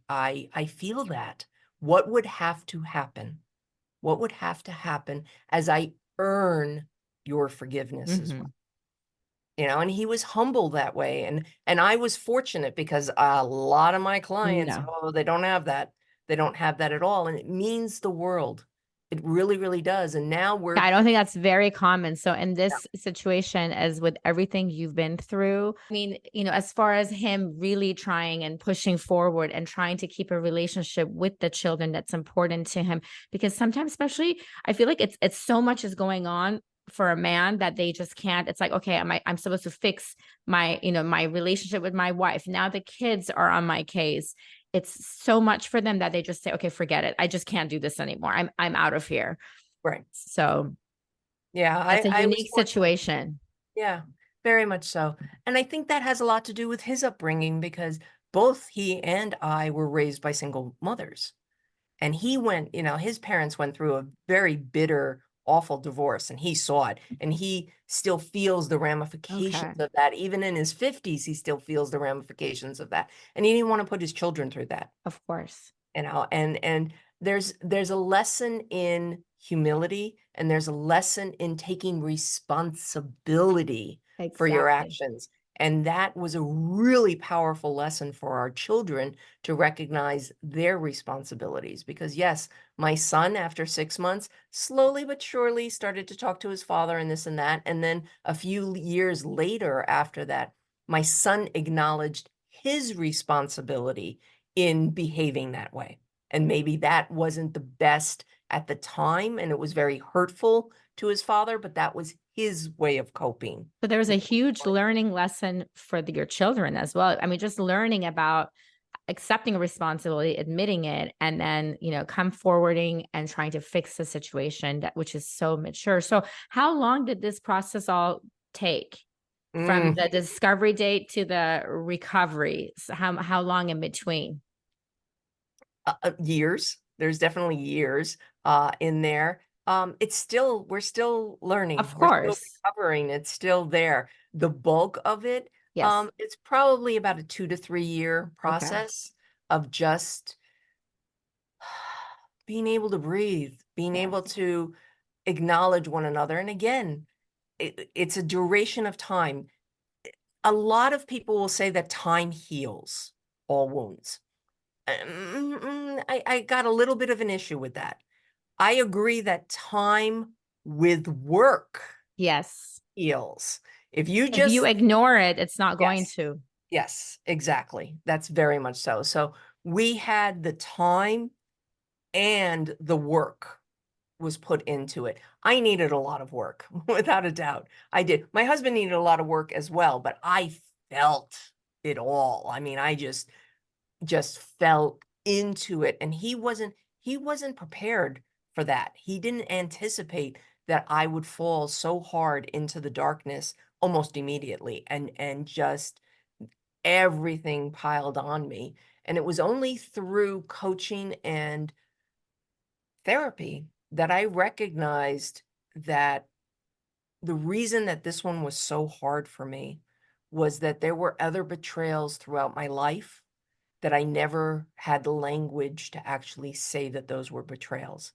feel that. What would have to happen? What would have to happen as I earn your forgiveness as well?
Mhm.
And he was humble that way. And I was fortunate, because a lot of my clients,
No.
oh, they don't have that. They don't have that at all. And it means the world. It really, really does. And now
Yeah,
we're,
I don't think that's very common. So in
yeah,
this situation, as with everything you've been through, I mean, as far as him really trying and pushing forward and trying to keep a relationship with the children, that's important to him, because sometimes, especially, I feel like it's so much is going on for a man that they just can't. It's like, okay, I'm supposed to fix my relationship with my wife. Now the kids are on my case. It's so much for them that they just say, okay, forget it. I just can't do this anymore. I'm out of here.
right.
So
Yeah,
that's a
I was
unique
fortunate.
situation.
Yeah, very much so. And I think that has a lot to do with his upbringing, because both he and I were raised by single mothers. And his parents went through a very bitter, awful divorce, and he saw it. And he still feels the
Okay.
ramifications of that. Even in his 50s, he still feels the ramifications of that. And he didn't want to put his children through that.
Of course.
And there's a lesson in humility, and there's a lesson in taking responsibility for your
Exactly.
actions. And that was a really powerful lesson for our children, to recognize their responsibilities. Because yes, my son, after 6 months, slowly but surely started to talk to his father and this and that. And then a few years later, after that, my son acknowledged his responsibility in behaving that way. And maybe that wasn't the best at the time, and it was very hurtful to his father, but that was his way of coping.
So there was a huge learning lesson for your children as well. I mean, just learning about accepting a responsibility, admitting it, and then, come forwarding and trying to fix the situation, which is so mature. So how long did this process all take, from
Mm,
the discovery date to the recovery? So how long in between?
years. There's definitely years in there. We're still learning.
Of
We're still
course.
recovering. It's still there. The bulk of it,
Yes.
It's probably about a 2 to 3 year
Okay.
process of just being able to breathe, being able
Yes.
to acknowledge one another. And again, it's a duration of time. A lot of people will say that time heals all wounds. I got a little bit of an issue with that. I agree that time with work
Yes.
heals. If you
If you
just,
ignore it, it's not going
yes,
to.
yes, exactly. That's very much so. So we had the time and the work was put into it. I needed a lot of work, without a doubt. I did. My husband needed a lot of work as well, but I felt it all. I mean, I just fell into it, and he wasn't prepared for that. He didn't anticipate that I would fall so hard into the darkness almost immediately, and just everything piled on me. And it was only through coaching and therapy that I recognized that the reason that this one was so hard for me was that there were other betrayals throughout my life that I never had the language to actually say that those were betrayals,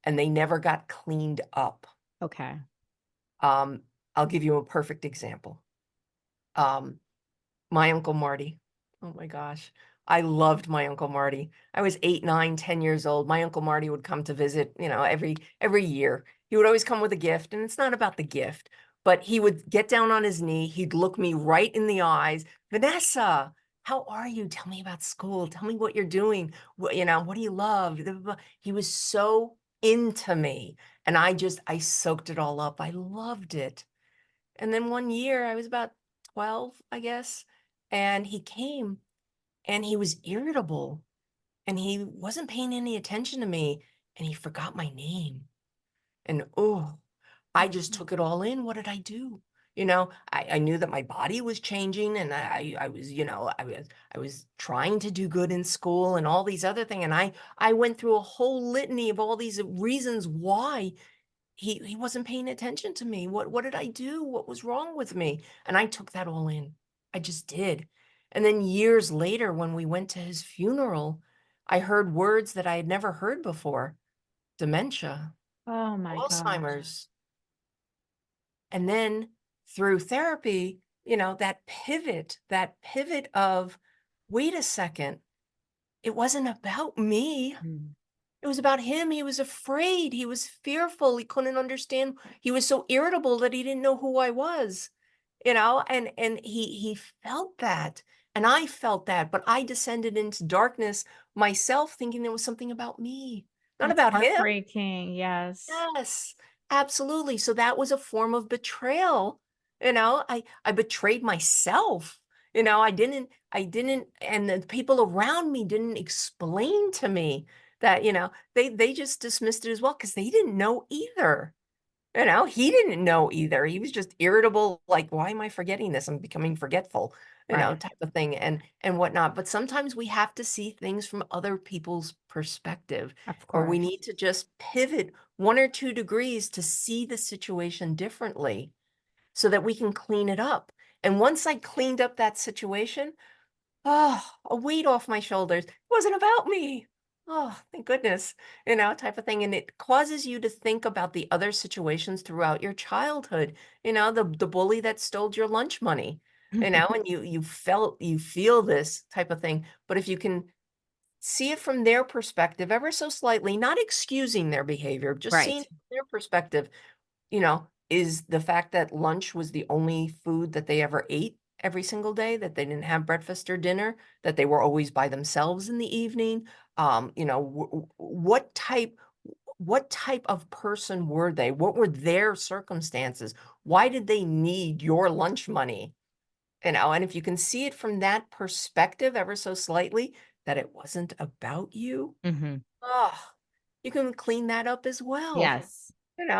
and they never got cleaned up.
Okay.
Um, I'll give you a perfect example. Um, My Uncle Marty. Oh my gosh. I loved my Uncle Marty. I was 8, 9, 10 years old. My Uncle Marty would come to visit, every year. He would always come with a gift, and it's not about the gift, but he would get down on his knee. He'd look me right in the eyes. Vanessa, how are you? Tell me about school. Tell me what you're doing. What do you love? Blah, blah, blah. He was so into me, and I soaked it all up. I loved it. And then one year, I was about 12, I guess, and he came and he was irritable and he wasn't paying any attention to me and he forgot my name. And oh, I just
Mhm.
took it all in. What did I do? I knew that my body was changing, and I was, I was trying to do good in school and all these other things. And I went through a whole litany of all these reasons why he wasn't paying attention to me. What did I do? What was wrong with me? And I took that all in. I just did. And then years later, when we went to his funeral, I heard words that I had never heard before: dementia,
Oh my gosh.
Alzheimer's. And then through therapy, that pivot of, wait a second, it wasn't about me.
Mm.
It was about him. He was afraid. He was fearful. He couldn't understand. He was so irritable that he didn't know who I was, and he felt that. And I felt that, but I descended into darkness myself, thinking there was something about me, not
That's
about him.
heartbreaking. Yes.
Yes, absolutely. So that was a form of betrayal. I betrayed myself. I didn't, and the people around me didn't explain to me that, they just dismissed it as well because they didn't know either. He didn't know either. He was just irritable, like, why am I forgetting this? I'm becoming forgetful,
Right.
type of thing, and whatnot. But sometimes we have to see things from other people's perspective,
Of
or we
course.
need to just pivot 1 or 2 degrees to see the situation differently so that we can clean it up. And once I cleaned up that situation, oh, a weight off my shoulders. It wasn't about me. Oh, thank goodness, type of thing. And it causes you to think about the other situations throughout your childhood, the bully that stole your lunch money, and you feel this type of thing. But if you can see it from their perspective ever so slightly, not excusing their behavior, just seeing
Right.
from their perspective, is the fact that lunch was the only food that they ever ate every single day, that they didn't have breakfast or dinner, that they were always by themselves in the evening. What type of person were they? What were their circumstances? Why did they need your lunch money? And if you can see it from that perspective ever so slightly, that it wasn't about you,
Hmm.
oh, you can clean that up as well.
Yes.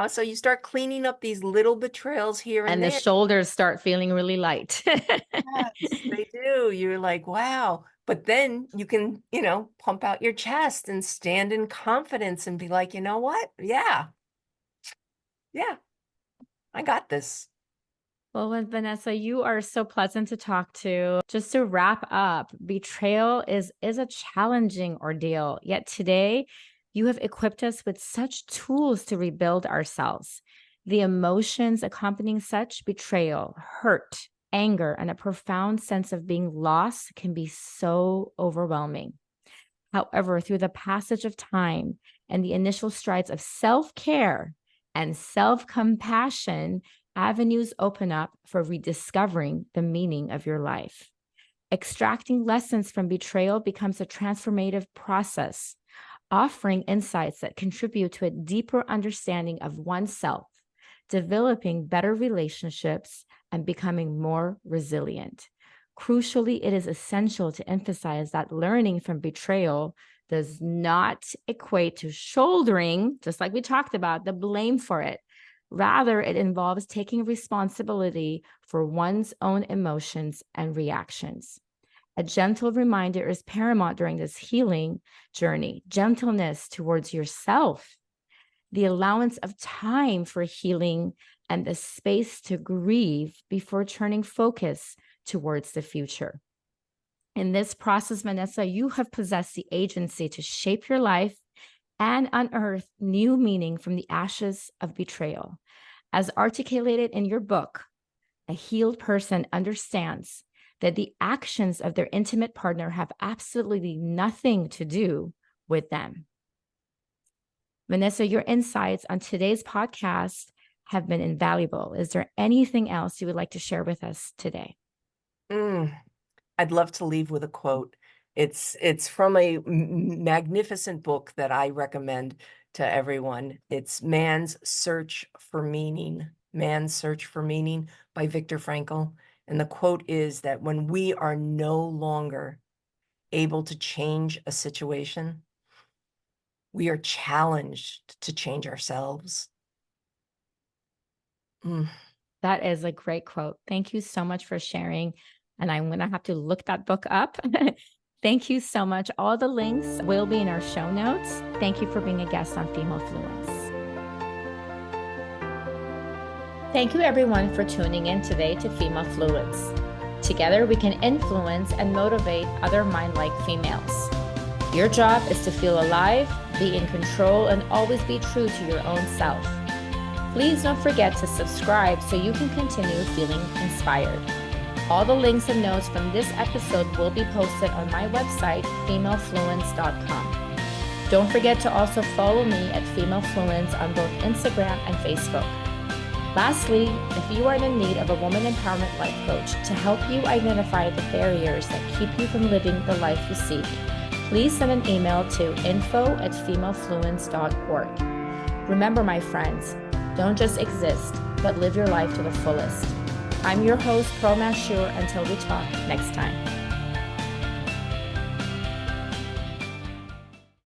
So you start cleaning up these little betrayals here and
And the
there.
shoulders start feeling really light.
Yes, they do. You're like, wow. But then you can, pump out your chest and stand in confidence and be like, you know what? Yeah, yeah, I got this.
Well, Vanessa, you are so pleasant to talk to. Just to wrap up, betrayal is a challenging ordeal. Yet today, you have equipped us with such tools to rebuild ourselves. The emotions accompanying such betrayal, hurt, anger, and a profound sense of being lost can be so overwhelming. However, through the passage of time and the initial strides of self-care and self-compassion, avenues open up for rediscovering the meaning of your life. Extracting lessons from betrayal becomes a transformative process, offering insights that contribute to a deeper understanding of oneself, developing better relationships, and becoming more resilient. Crucially, it is essential to emphasize that learning from betrayal does not equate to shouldering, just like we talked about, the blame for it. Rather, it involves taking responsibility for one's own emotions and reactions. A gentle reminder is paramount during this healing journey. Gentleness towards yourself, the allowance of time for healing, and the space to grieve before turning focus towards the future. In this process, Vanessa, you have possessed the agency to shape your life and unearth new meaning from the ashes of betrayal. As articulated in your book, a healed person understands that the actions of their intimate partner have absolutely nothing to do with them. Vanessa, your insights on today's podcast have been invaluable. Is there anything else you would like to share with us today?
I'd love to leave with a quote. It's from a magnificent book that I recommend to everyone. It's Man's Search for Meaning. Man's Search for Meaning by Viktor Frankl. And the quote is that when we are no longer able to change a situation, we are challenged to change ourselves.
That is a great quote. Thank you so much for sharing. And I'm going to have to look that book up. Thank you so much. All the links will be in our show notes. Thank you for being a guest on Female Fluence. Thank you, everyone, for tuning in today to Female Fluence. Together, we can influence and motivate other mind-like females. Your job is to feel alive, be in control, and always be true to your own self. Please don't forget to subscribe so you can continue feeling inspired. All the links and notes from this episode will be posted on my website, femalefluence.com. Don't forget to also follow me at Female Fluence on both Instagram and Facebook. Lastly, if you are in need of a woman empowerment life coach to help you identify the barriers that keep you from living the life you seek, please send an email to info@femalefluence.org. Remember, my friends, don't just exist, but live your life to the fullest. I'm your host, Pearl Mashur. Until we talk next time.